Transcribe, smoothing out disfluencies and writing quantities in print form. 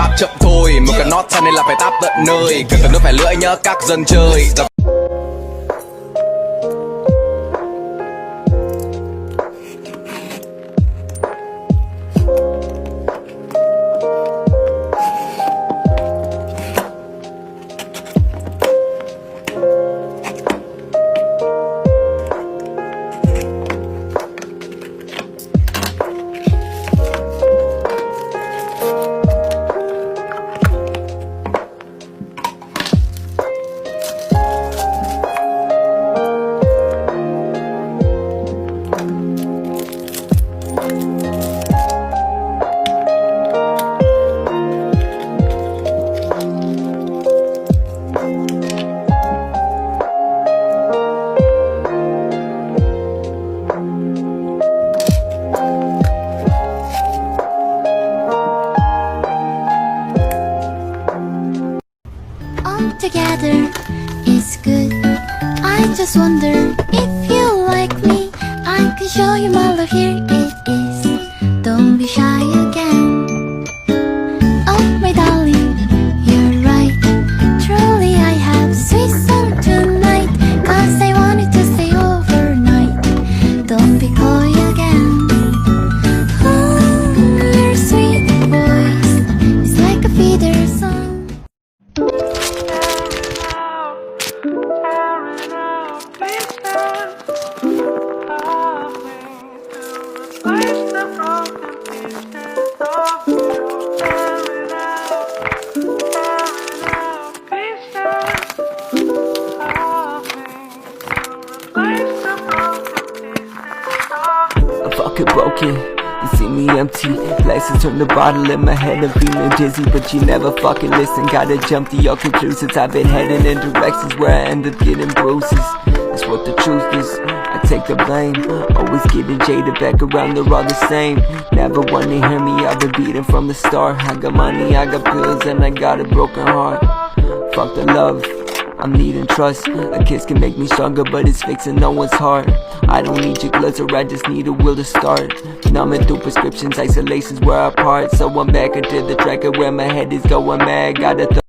rap chậm thôi. Một cái nót cho nên là phải tap tận nơi. Cần từng nước phải lưỡi nhớ các dân chơi. Together is good. I just wonder if you like me. I can show you my love, here it is. Don't be shy again. Oh my darling, you're right. Truly I have sweet song tonight. Cause I wanted to stay overnight. Don't be coy again. Oh, your sweet voice is like a feeder song. I'm fucking broken, you see me empty. Glasses turn the bottle in my head, I'm feeling dizzy. But you never fucking listen, gotta jump to your conclusions. I've been heading in directions where I end up getting bruises. That's what the truth is, I take the blame. Always getting jaded, back around, they're all the same. Never wanna hear me, I've been beating from the start. I got money, I got pills, and I got a broken heart. Fuck the love, I'm needing trust. A kiss can make me stronger, but it's fixing no one's heart. I don't need your glitter, I just need a will to start. Numbing through prescriptions, isolation's where I part. So I'm back into the tracker where my head is going mad. Got a